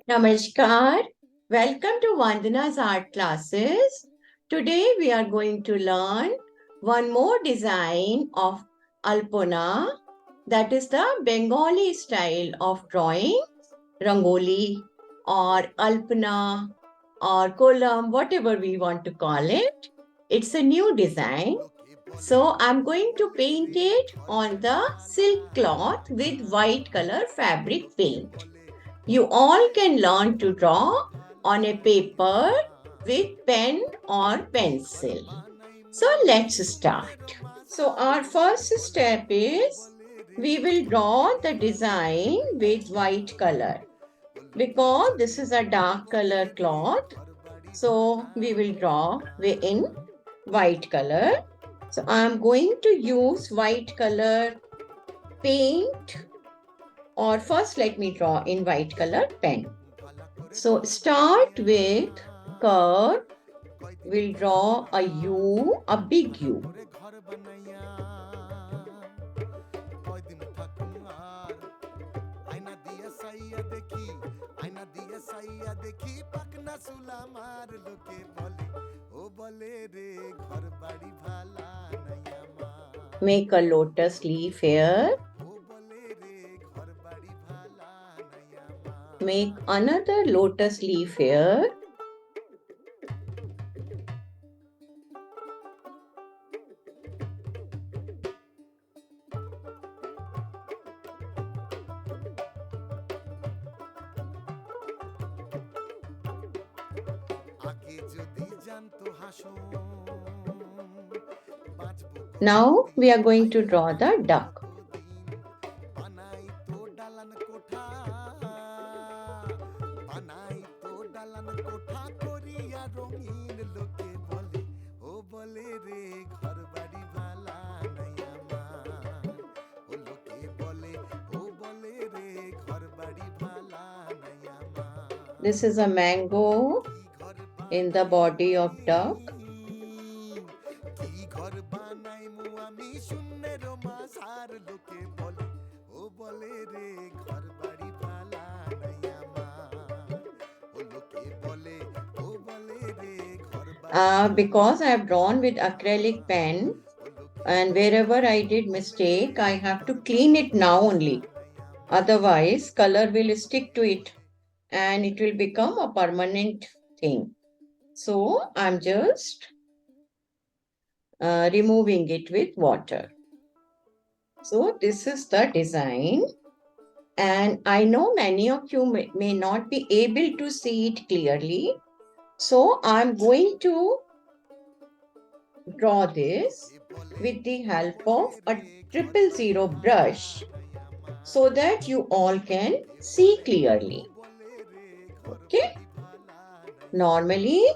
Namaskar. Welcome to Vandana's art classes. Today we are going to learn one more design of Alpona, that is the Bengali style of drawing, Rangoli or Alpana or Kolam, whatever we want to call it. It's a new design. So I'm going to paint it on the silk cloth with white color fabric paint. You all can learn to draw on a paper with pen or pencil. So let's start. So our first step is we will draw the design with white color because this is a dark color cloth. So we will draw in white color. So I am going to use white color paint, or first let me draw in white color pen. So start with curve. We'll draw a U, a big U. Make a lotus leaf here. Make another lotus leaf here. Now we are going to draw the duck. This is a mango in the body of duck. Because I have drawn with acrylic pen and wherever I did mistake, I have to clean it now only. Otherwise, color will stick to it and it will become a permanent thing. So I'm just removing it with water. So this is the design. And I know many of you may not be able to see it clearly. So I'm going to draw this with the help of a 000 brush so that you all can see clearly. Okay. Normally,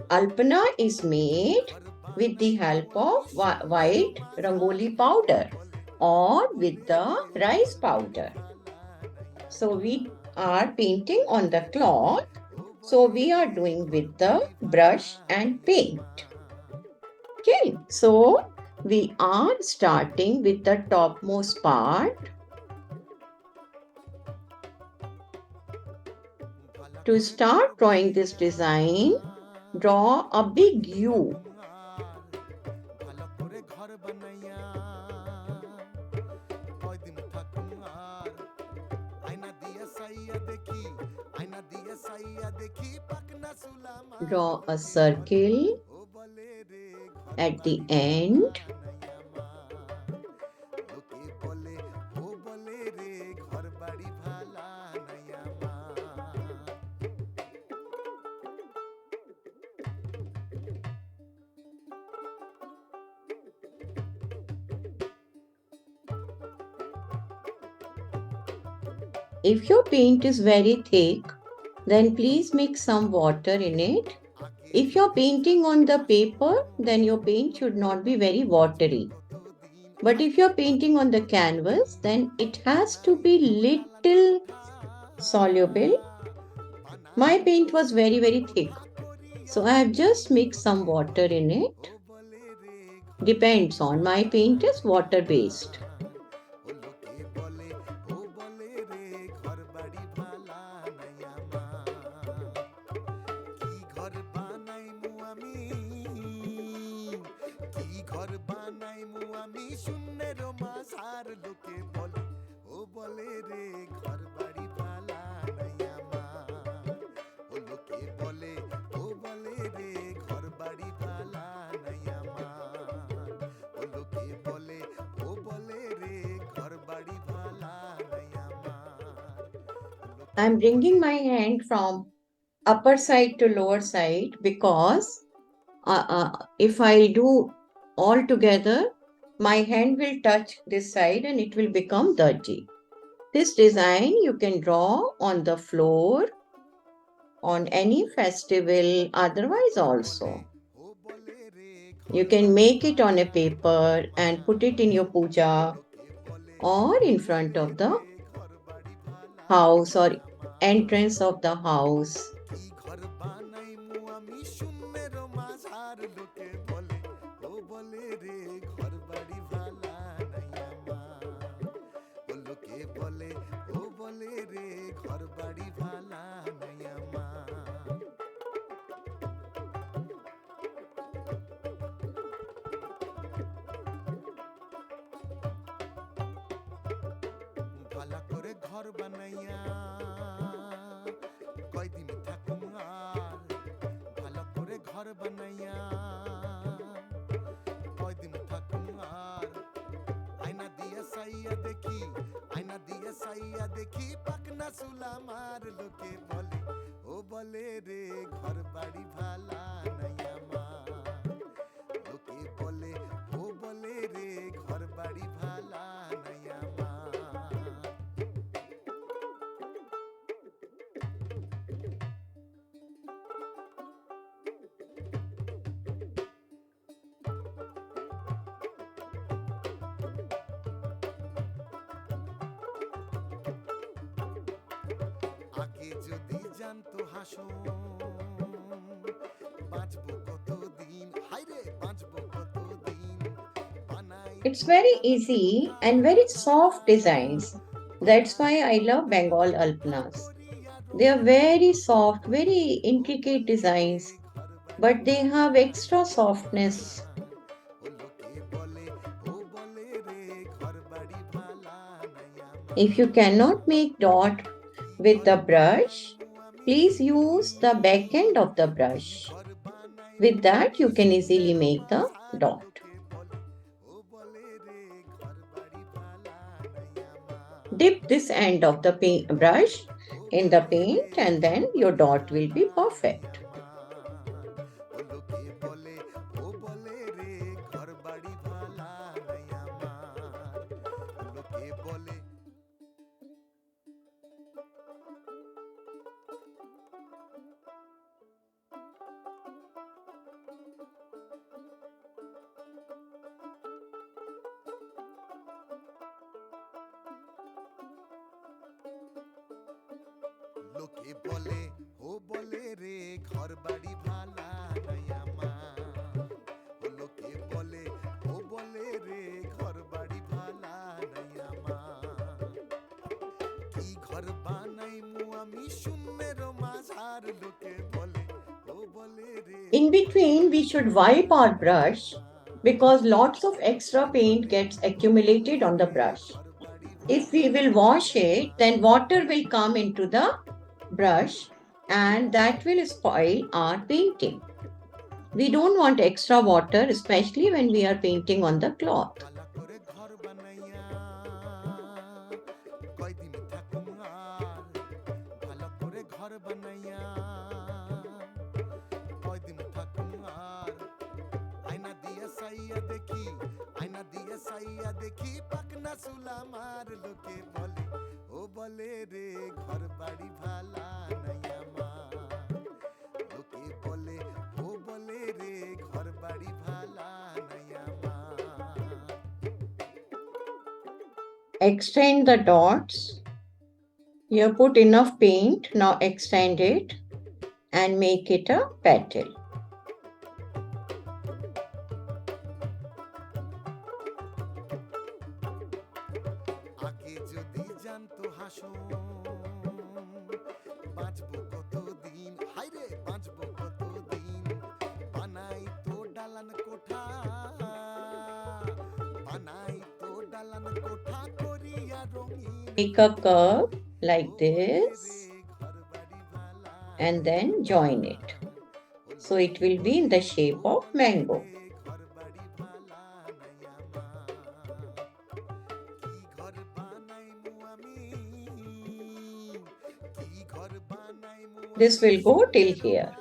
Alpana is made with the help of white rangoli powder or with the rice powder. So we are painting on the cloth. So we are doing with the brush and paint. Okay, so we are starting with the topmost part. To start drawing this design, draw a big U. Draw a circle at the end. If your paint is very thick, then please mix some water in it. If you're painting on the paper, then your paint should not be very watery. But if you're painting on the canvas, then it has to be little soluble. My paint was very, very thick. So I have just mixed some water in it. Depends on, my paint is water based. বানাইমু আমি শূন্যের মাঝার লোকে বলে ও বলে রে ঘর বাড়ি ভালা নাই আমার ও লোকে বলে ও বলে রে ঘর বাড়ি ভালা নাই আমার ও লোকে বলে ও বলে রে ঘর বাড়ি ভালা নাই আমার I'm bringing my hand from upper side to lower side because if I do all together, my hand will touch this side and it will become dirty. This design you can draw on the floor, on any festival, otherwise also. You can make it on a paper and put it in your puja or in front of the house or entrance of the house. কি ঘর বানাইমু আমি শূন্যের মাঝার লোকে বলে ও বলে রে ঘর বাড়ি ভালা নাই আমার ও লোকে বলে ও বলে রে ঘর বাড়ি ভালা নাই আমার ভালা করে ঘর বানাইয়া কয়দিন থাকুম আর ভালো করে ঘর বানাইয়া কয়দিন থাকুম আর আয়না দিয়ে সাইয়া দেখি আয়না দিয়ে সাইয়া দেখি পাকনা চুলা মার লোকে বলে ও বলে রে ঘর বাড়ি ভালা নাই আমার লোকে বলে ও বলে রে ঘর বাড়ি ভালা নাই আমার আগে যদি জানতো হাসুন বাঁচবো কতদিন হাইরে বাঁচবো কতদিন বানাই It's তো very ডালার easy কোঠা and very soft designs. That's বানাই why তো I love Bengal ঘর Alpanas. করিয়া They are রইছি very বসে soft, very ও intricate বলে রে designs, ঘর বাড়ি but they have ভালা extra নাই softness. আমার ও লোকে বলে ও বলে রে ঘর বাড়ি ভালা নাই If you আমার cannot make dot কি with ঘর the brush, বানাইমু আমি please use the back end of the কি brush. ঘর বানাইমু With that, আমি you can easily শূন্যের make the মাঝার dot. লোকে বলে ও বলে রে ঘর বাড়ি ভালা নাই আমার Dip this end of the brush O in the বলে রে paint and ঘর then your বাড়ি dot will ভালা be নাই perfect. আমার ও লোকে বলে ও বলে রে ঘর বাড়ি ভালা নাই আমার ও লোকে বলে লোকে বলে ও বলে রে ঘর বাড়ি ভালা নাই আমার ও লোকে বলে ও বলে রে ঘর বাড়ি ভালা নাই আমার কি ঘর বানাইমু আমি শূন্যের মাঝার লোকে বলে ও বলে রে In ঘর between, we বাড়ি should wipe ভালা our নাই brush আমার because lots of O extra paint বলে gets ও বলে accumulated on the রে brush. ঘর বাড়ি If ভালা we will নাই wash it, then আমার water will come into the brush and that will spoil our painting. We don't want extra water, especially when we are painting on the cloth. ভালা করে ঘর বানাইয়া কয়দিন থাকুম আর ভালো করে ঘর বানাইয়া কয়দিন থাকুম আর আয়না দিয়ে সাইয়া দেখি আয়না দিয়ে সাইয়া দেখি পাকনা চুলা মার লোকে বলে ও বলে রে ঘর বাড়ি ভালা নাই আমার লোকে বলে ও বলে রে ঘর বাড়ি ভালা নাই আমার Extend the dots. You put enough paint, now extend it and make it a petal. আগে যদি জানতো হাসুন বাঁচবো কতদিন হাইরে বাঁচবো কতদিন বানাই তো ডালান কোঠা Make a curve like this and then join it. So it will be in the shape of mango. This will go till here.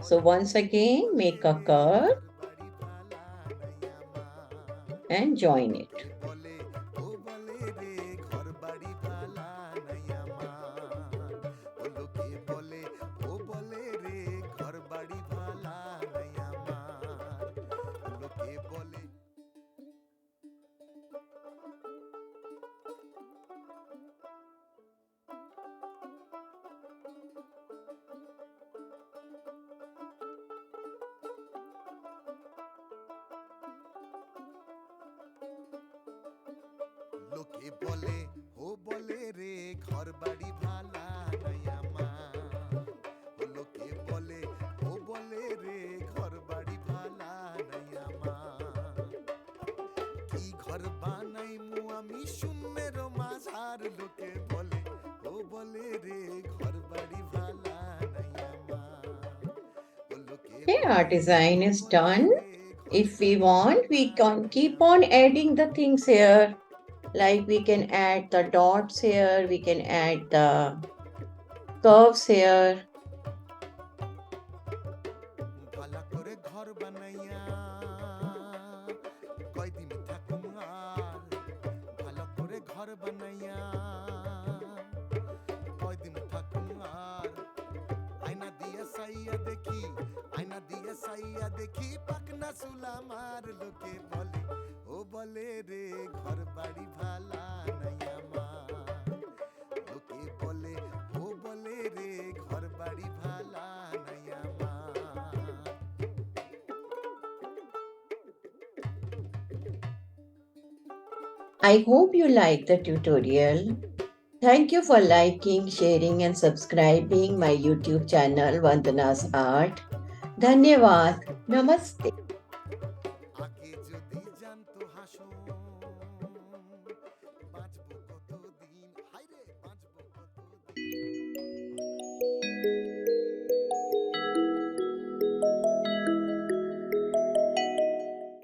So once again, make a curve and join it. লোকে বলে ও বলে রে ঘর বাড়ি ভালা নাই আমার ও লোকে বলে ও বলে রে ঘর বাড়ি ভালা নাই আমার কি ঘর বানাইমু আমি শূন্যের মাঝার লোকে বলে ও বলে রে ঘর বাড়ি ভালা নাই আমার ও লোকে Okay, our design is done. If we want, we can keep on adding the things here. Like we can add the dots here, we can add the curves here. ভালা করে ঘর বানাইয়া কয়দিন থাকুম আর ভালো করে ঘর বানাইয়া কয়দিন থাকুম আর আয়না দিয়ে সাইয়া দেখি আয়না দিয়ে সাইয়া দেখি পাকনা চুলা মার লোকে বলে ও বলে রে ঘর বাড়ি ভালা নাই আমার লোকে বলে ও বলে রে ঘর বাড়ি ভালা নাই আমার I hope you like the tutorial. Thank you for liking, sharing and subscribing my YouTube channel Vandana's Art. Dhanyavad. Namaste. আগে যদি জানতো হাসন